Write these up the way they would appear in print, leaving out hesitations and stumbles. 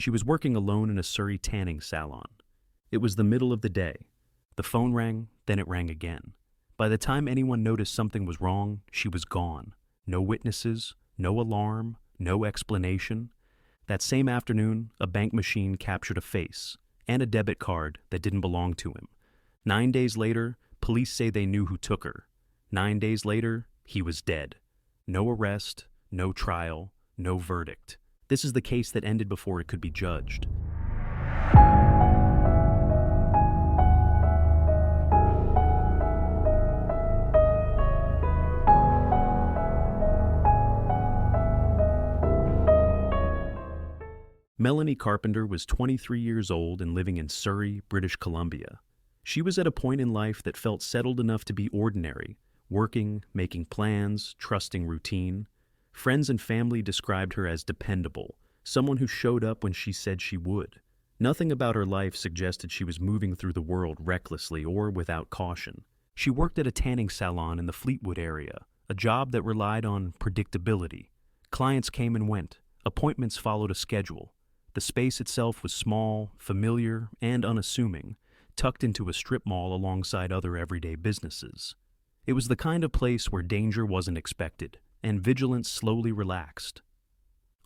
She was working alone in a Surrey tanning salon. It was the middle of the day. The phone rang, then it rang again. By the time anyone noticed something was wrong, she was gone. No witnesses, no alarm, no explanation. That same afternoon, a bank machine captured a face and a debit card that didn't belong to him. 9 days later, police say they knew who took her. 9 days later, he was dead. No arrest, no trial, no verdict. This is the case that ended before it could be judged. Melanie Carpenter was 23 years old and living in Surrey, British Columbia. She was at a point in life that felt settled enough to be ordinary, working, making plans, trusting routine. Friends and family described her as dependable, someone who showed up when she said she would. Nothing about her life suggested she was moving through the world recklessly or without caution. She worked at a tanning salon in the Fleetwood area, a job that relied on predictability. Clients came and went. Appointments followed a schedule. The space itself was small, familiar, and unassuming, tucked into a strip mall alongside other everyday businesses. It was the kind of place where danger wasn't expected, and vigilance slowly relaxed.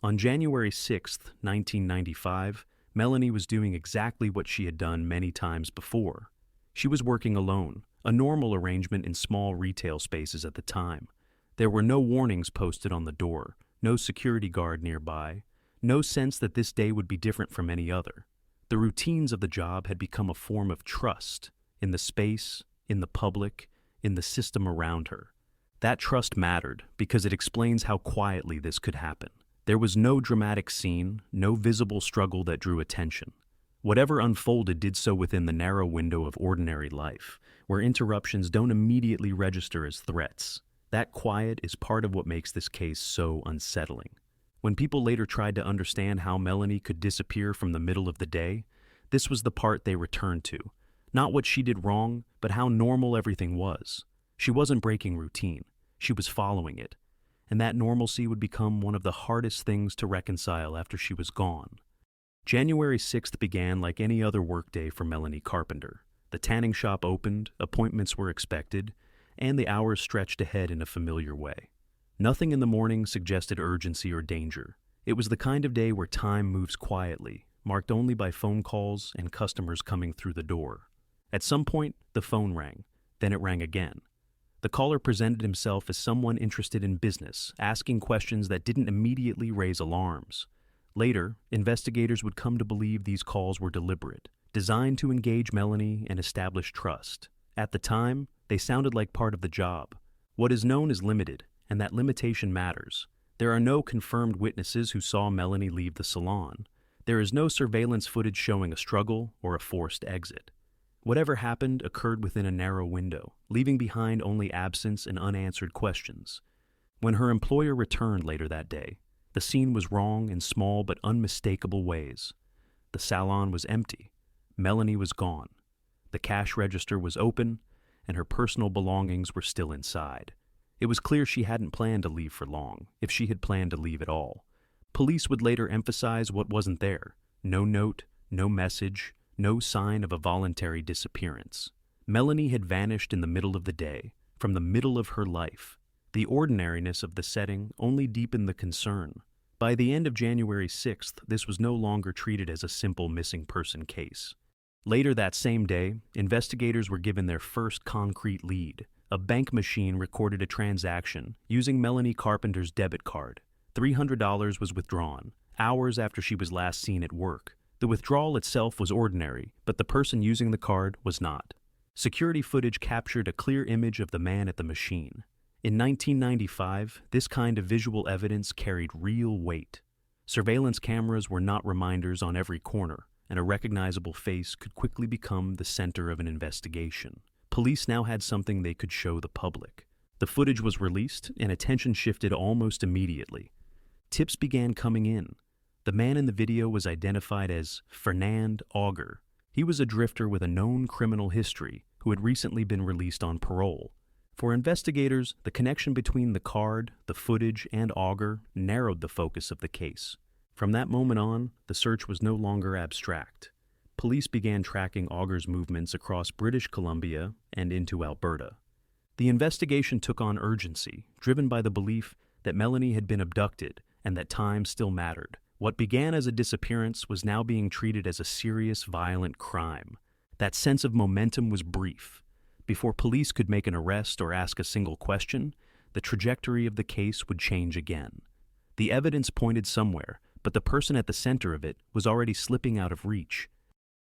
On January 6, 1995, Melanie was doing exactly what she had done many times before. She was working alone, a normal arrangement in small retail spaces at the time. There were no warnings posted on the door, no security guard nearby, no sense that this day would be different from any other. The routines of the job had become a form of trust in the space, in the public, in the system around her. That trust mattered because it explains how quietly this could happen. There was no dramatic scene, no visible struggle that drew attention. Whatever unfolded did so within the narrow window of ordinary life, where interruptions don't immediately register as threats. That quiet is part of what makes this case so unsettling. When people later tried to understand how Melanie could disappear from the middle of the day, this was the part they returned to. Not what she did wrong, but how normal everything was. She wasn't breaking routine. She was following it. And that normalcy would become one of the hardest things to reconcile after she was gone. January 6th began like any other workday for Melanie Carpenter. The tanning shop opened, appointments were expected, and the hours stretched ahead in a familiar way. Nothing in the morning suggested urgency or danger. It was the kind of day where time moves quietly, marked only by phone calls and customers coming through the door. At some point, the phone rang. Then it rang again. The caller presented himself as someone interested in business, asking questions that didn't immediately raise alarms. Later, investigators would come to believe these calls were deliberate, designed to engage Melanie and establish trust. At the time, they sounded like part of the job. What is known is limited, and that limitation matters. There are no confirmed witnesses who saw Melanie leave the salon. There is no surveillance footage showing a struggle or a forced exit. Whatever happened occurred within a narrow window, leaving behind only absence and unanswered questions. When her employer returned later that day, the scene was wrong in small but unmistakable ways. The salon was empty. Melanie was gone. The cash register was open, and her personal belongings were still inside. It was clear she hadn't planned to leave for long, if she had planned to leave at all. Police would later emphasize what wasn't there. No note, no message, no sign of a voluntary disappearance. Melanie had vanished in the middle of the day, from the middle of her life. The ordinariness of the setting only deepened the concern. By the end of January 6th, this was no longer treated as a simple missing person case. Later that same day, investigators were given their first concrete lead. A bank machine recorded a transaction using Melanie Carpenter's debit card. $300 was withdrawn, hours after she was last seen at work. The withdrawal itself was ordinary, but the person using the card was not. Security footage captured a clear image of the man at the machine. In 1995, this kind of visual evidence carried real weight. Surveillance cameras were not reminders on every corner, and a recognizable face could quickly become the center of an investigation. Police now had something they could show the public. The footage was released, and attention shifted almost immediately. Tips began coming in. The man in the video was identified as Fernand Auger. He was a drifter with a known criminal history who had recently been released on parole. For investigators, the connection between the card, the footage, and Auger narrowed the focus of the case. From that moment on, the search was no longer abstract. Police began tracking Augur's movements across British Columbia and into Alberta. The investigation took on urgency, driven by the belief that Melanie had been abducted and that time still mattered. What began as a disappearance was now being treated as a serious, violent crime. That sense of momentum was brief. Before police could make an arrest or ask a single question, the trajectory of the case would change again. The evidence pointed somewhere, but the person at the center of it was already slipping out of reach.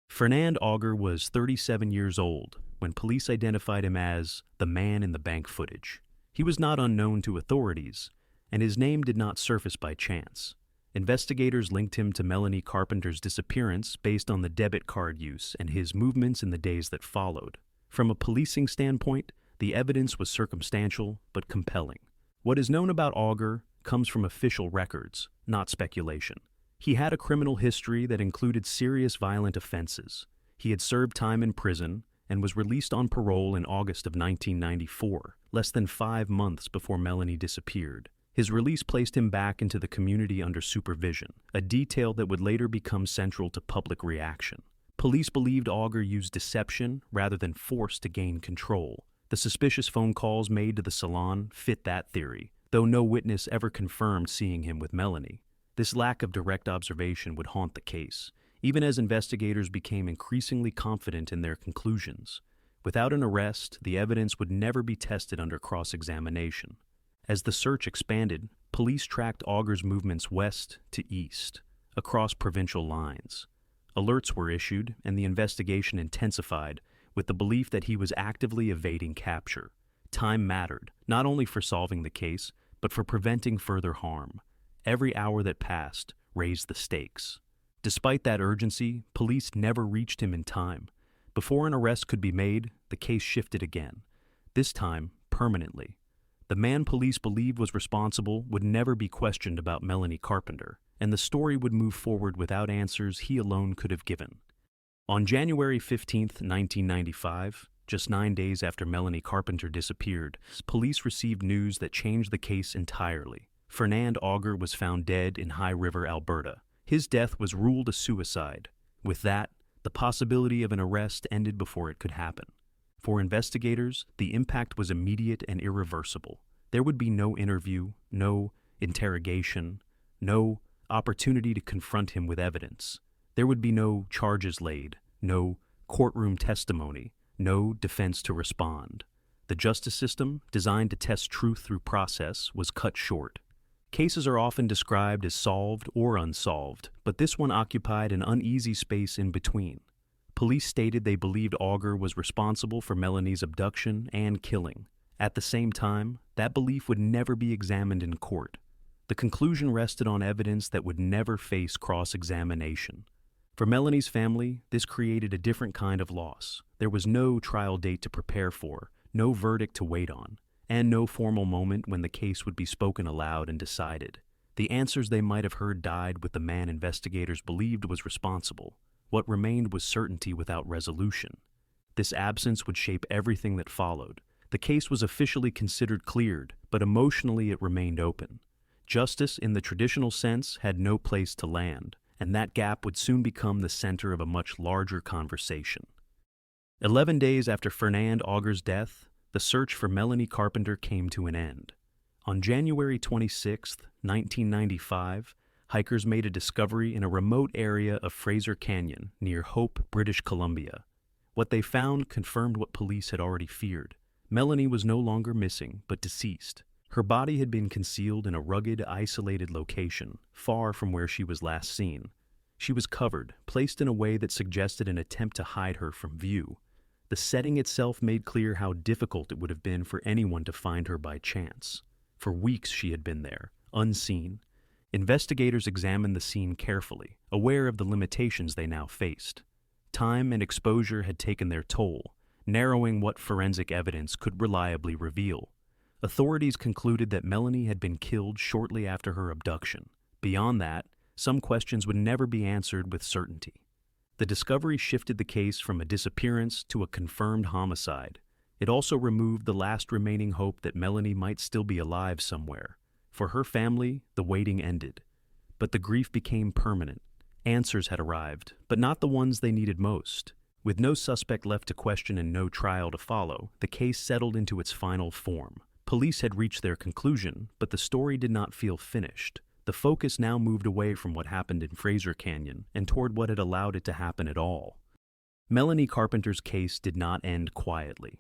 Fernand Augur was 37 years old when police identified him as the man in the bank footage. He was not unknown to authorities, and his name did not surface by chance. Investigators linked him to Melanie Carpenter's disappearance based on the debit card use and his movements in the days that followed. From a policing standpoint, the evidence was circumstantial but compelling. What is known about Augur comes from official records, not speculation. He had a criminal history that included serious violent offenses. He had served time in prison and was released on parole in August of 1994, less than 5 months before Melanie disappeared. His release placed him back into the community under supervision, a detail that would later become central to public reaction. Police believed Augur used deception rather than force to gain control. The suspicious phone calls made to the salon fit that theory, though no witness ever confirmed seeing him with Melanie. This lack of direct observation would haunt the case, even as investigators became increasingly confident in their conclusions. Without an arrest, the evidence would never be tested under cross-examination. As the search expanded, police tracked Augur's movements west to east, across provincial lines. Alerts were issued, and the investigation intensified with the belief that he was actively evading capture. Time mattered, not only for solving the case, but for preventing further harm. Every hour that passed raised the stakes. Despite that urgency, police never reached him in time. Before an arrest could be made, the case shifted again, this time permanently. The man police believed was responsible would never be questioned about Melanie Carpenter, and the story would move forward without answers he alone could have given. On January 15, 1995, just 9 days after Melanie Carpenter disappeared, police received news that changed the case entirely. Fernand Augur was found dead in High River, Alberta. His death was ruled a suicide. With that, the possibility of an arrest ended before it could happen. For investigators, the impact was immediate and irreversible. There would be no interview, no interrogation, no opportunity to confront him with evidence. There would be no charges laid, no courtroom testimony, no defense to respond. The justice system, designed to test truth through process, was cut short. Cases are often described as solved or unsolved, but this one occupied an uneasy space in between. Police stated they believed Augur was responsible for Melanie's abduction and killing. At the same time, that belief would never be examined in court. The conclusion rested on evidence that would never face cross-examination. For Melanie's family, this created a different kind of loss. There was no trial date to prepare for, no verdict to wait on, and no formal moment when the case would be spoken aloud and decided. The answers they might have heard died with the man investigators believed was responsible. What remained was certainty without resolution. This absence would shape everything that followed. The case was officially considered cleared, but emotionally it remained open. Justice, in the traditional sense, had no place to land, and that gap would soon become the center of a much larger conversation. 11 days after Fernand Augur's death, the search for Melanie Carpenter came to an end. On January 26, 1995, hikers made a discovery in a remote area of Fraser Canyon near Hope, British Columbia. What they found confirmed what police had already feared. Melanie was no longer missing, but deceased. Her body had been concealed in a rugged, isolated location, far from where she was last seen. She was covered, placed in a way that suggested an attempt to hide her from view. The setting itself made clear how difficult it would have been for anyone to find her by chance. For weeks she had been there, unseen. Investigators examined the scene carefully, aware of the limitations they now faced. Time and exposure had taken their toll, narrowing what forensic evidence could reliably reveal. Authorities concluded that Melanie had been killed shortly after her abduction. Beyond that, some questions would never be answered with certainty. The discovery shifted the case from a disappearance to a confirmed homicide. It also removed the last remaining hope that Melanie might still be alive somewhere. For her family, the waiting ended. but the grief became permanent. Answers had arrived, but not the ones they needed most. With no suspect left to question and no trial to follow, the case settled into its final form. Police had reached their conclusion, but the story did not feel finished. The focus now moved away from what happened in Fraser Canyon and toward what had allowed it to happen at all. Melanie Carpenter's case did not end quietly.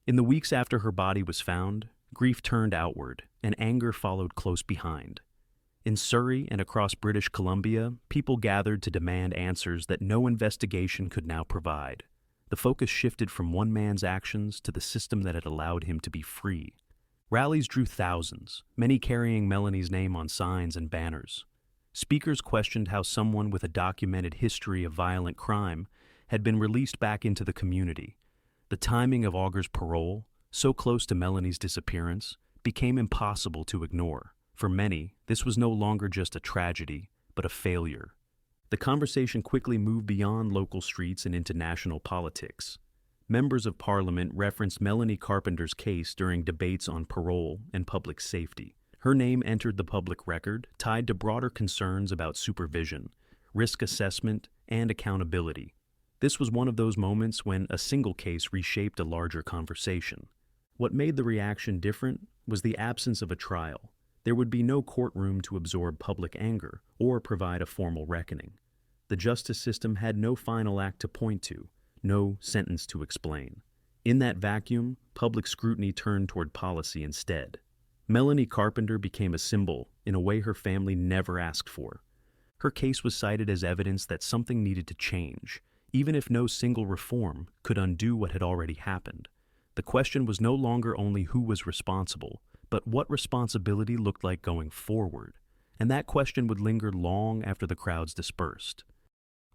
In the weeks after her body was found, grief turned outward, and anger followed close behind. In Surrey and across British Columbia, people gathered to demand answers that no investigation could now provide. The focus shifted from one man's actions to the system that had allowed him to be free. Rallies drew thousands, many carrying Melanie's name on signs and banners. Speakers questioned how someone with a documented history of violent crime had been released back into the community. The timing of Augur's parole, so close to Melanie's disappearance, became impossible to ignore. For many, this was no longer just a tragedy, but a failure. The conversation quickly moved beyond local streets and into national politics. Members of Parliament referenced Melanie Carpenter's case during debates on parole and public safety. Her name entered the public record, tied to broader concerns about supervision, risk assessment, and accountability. This was one of those moments when a single case reshaped a larger conversation. What made the reaction different was the absence of a trial. There would be no courtroom to absorb public anger or provide a formal reckoning. The justice system had no final act to point to, no sentence to explain. In that vacuum, public scrutiny turned toward policy instead. Melanie Carpenter became a symbol in a way her family never asked for. Her case was cited as evidence that something needed to change, even if no single reform could undo what had already happened. The question was no longer only who was responsible, but what responsibility looked like going forward, and that question would linger long after the crowds dispersed.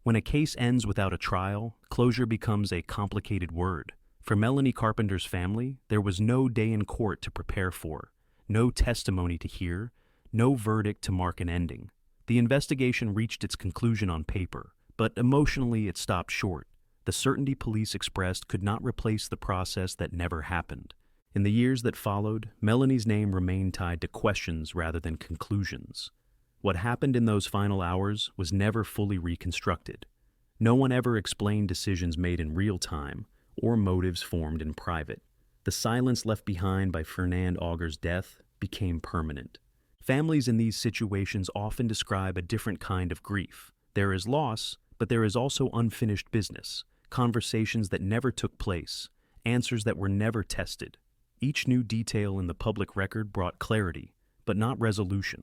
When a case ends without a trial, closure becomes a complicated word. For Melanie Carpenter's family, there was no day in court to prepare for, no testimony to hear, no verdict to mark an ending. The investigation reached its conclusion on paper, but emotionally it stopped short. The certainty police expressed could not replace the process that never happened. In the years that followed, Melanie's name remained tied to questions rather than conclusions. What happened in those final hours was never fully reconstructed. No one ever explained decisions made in real time or motives formed in private. The silence left behind by Fernand Augur's death became permanent. Families in these situations often describe a different kind of grief. There is loss, but there is also unfinished business, conversations that never took place, answers that were never tested. Each new detail in the public record brought clarity, but not resolution.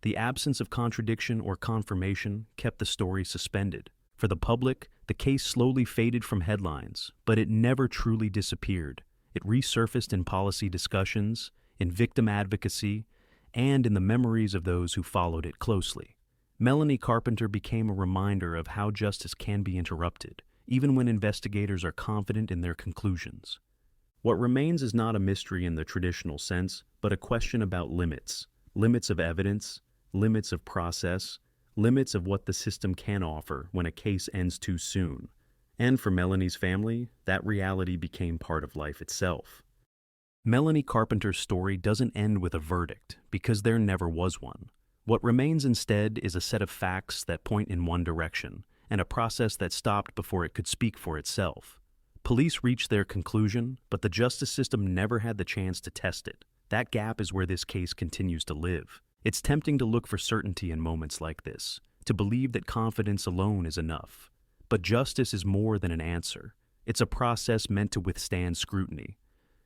The absence of contradiction or confirmation kept the story suspended. For the public, the case slowly faded from headlines, but it never truly disappeared. It resurfaced in policy discussions, in victim advocacy, and in the memories of those who followed it closely. Melanie Carpenter became a reminder of how justice can be interrupted, even when investigators are confident in their conclusions. What remains is not a mystery in the traditional sense, but a question about limits. Limits of evidence, limits of process, limits of what the system can offer when a case ends too soon. And for Melanie's family, that reality became part of life itself. Melanie Carpenter's story doesn't end with a verdict, because there never was one. What remains instead is a set of facts that point in one direction, and a process that stopped before it could speak for itself. Police reached their conclusion, but the justice system never had the chance to test it. That gap is where this case continues to live. It's tempting to look for certainty in moments like this, to believe that confidence alone is enough. But justice is more than an answer. It's a process meant to withstand scrutiny.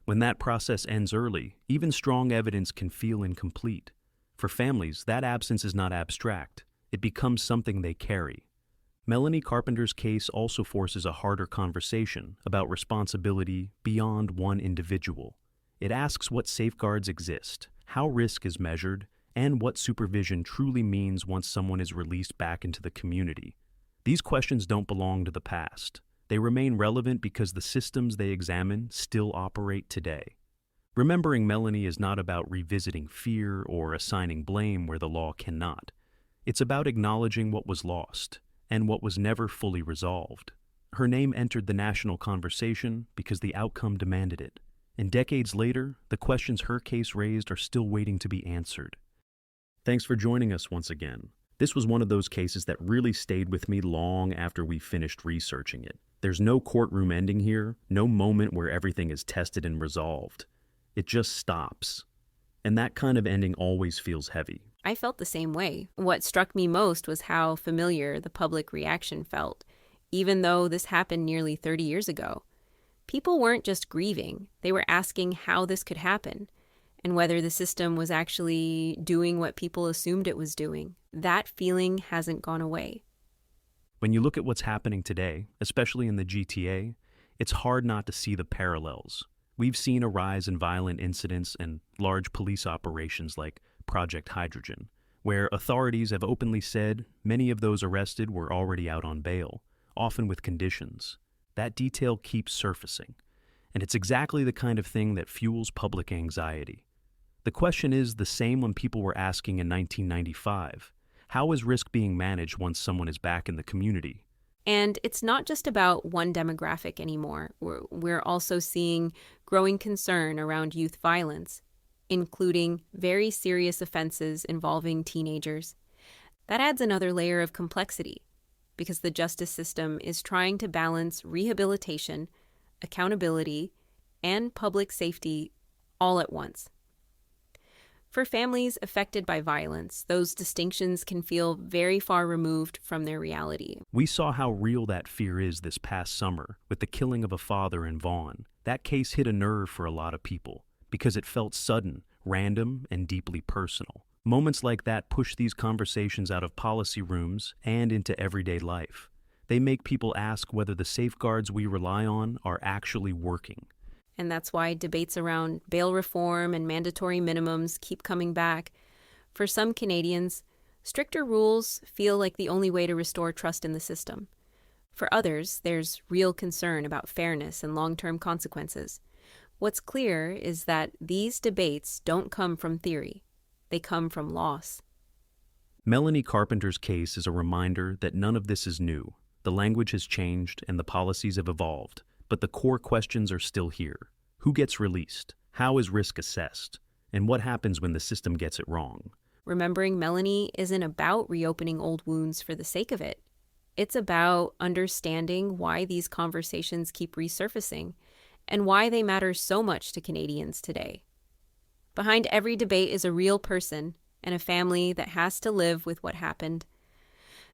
When that process ends early, even strong evidence can feel incomplete. For families, that absence is not abstract. It becomes something they carry. Melanie Carpenter's case also forces a harder conversation about responsibility beyond one individual. It asks what safeguards exist, how risk is measured, and what supervision truly means once someone is released back into the community. These questions don't belong to the past. They remain relevant because the systems they examine still operate today. Remembering Melanie is not about revisiting fear or assigning blame where the law cannot. It's about acknowledging what was lost and what was never fully resolved. Her name entered the national conversation because the outcome demanded it. And decades later, the questions her case raised are still waiting to be answered. Thanks for joining us once again. This was one of those cases that really stayed with me long after we finished researching it. There's no courtroom ending here, no moment where everything is tested and resolved. It just stops. And that kind of ending always feels heavy. I felt the same way. What struck me most was how familiar the public reaction felt, even though this happened nearly 30 years ago. People weren't just grieving, they were asking how this could happen, and whether the system was actually doing what people assumed it was doing. That feeling hasn't gone away. When you look at what's happening today, especially in the GTA, it's hard not to see the parallels. We've seen a rise in violent incidents and large police operations like Project Hydrogen, where authorities have openly said many of those arrested were already out on bail, often with conditions. That detail keeps surfacing, and it's exactly the kind of thing that fuels public anxiety. The question is the same when people were asking in 1995, how is risk being managed once someone is back in the community? And it's not just about one demographic anymore. We're also seeing growing concern around youth violence, including very serious offenses involving teenagers. That adds another layer of complexity, because the justice system is trying to balance rehabilitation, accountability, and public safety all at once. For families affected by violence, those distinctions can feel very far removed from their reality. We saw how real that fear is this past summer with the killing of a father in Vaughan. That case hit a nerve for a lot of people because it felt sudden, random, and deeply personal. Moments like that push these conversations out of policy rooms and into everyday life. They make people ask whether the safeguards we rely on are actually working. And that's why debates around bail reform and mandatory minimums keep coming back. For some Canadians, stricter rules feel like the only way to restore trust in the system. For others, there's real concern about fairness and long-term consequences. What's clear is that these debates don't come from theory. They come from loss. Melanie Carpenter's case is a reminder that none of this is new. The language has changed and the policies have evolved. But the core questions are still here. Who gets released? How is risk assessed? And what happens when the system gets it wrong? Remembering Melanie isn't about reopening old wounds for the sake of it. It's about understanding why these conversations keep resurfacing and why they matter so much to Canadians today. Behind every debate is a real person and a family that has to live with what happened.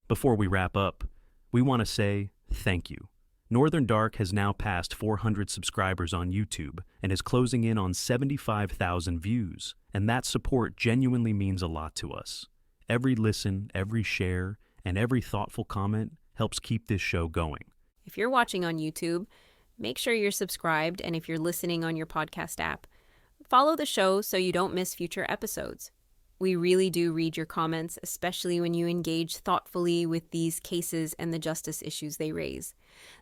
Before we wrap up, we want to say thank you. Northern Dark has now passed 400 subscribers on YouTube and is closing in on 75,000 views, and that support genuinely means a lot to us. Every listen, every share, and every thoughtful comment helps keep this show going. If you're watching on YouTube, make sure you're subscribed, and if you're listening on your podcast app, follow the show so you don't miss future episodes. We really do read your comments, especially when you engage thoughtfully with these cases and the justice issues they raise.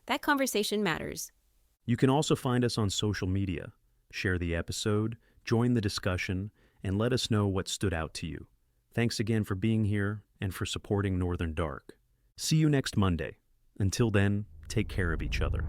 That conversation matters. You can also find us on social media. Share the episode, join the discussion, and let us know what stood out to you. Thanks again for being here and for supporting Northern Dark. See you next Monday. Until then, take care of each other.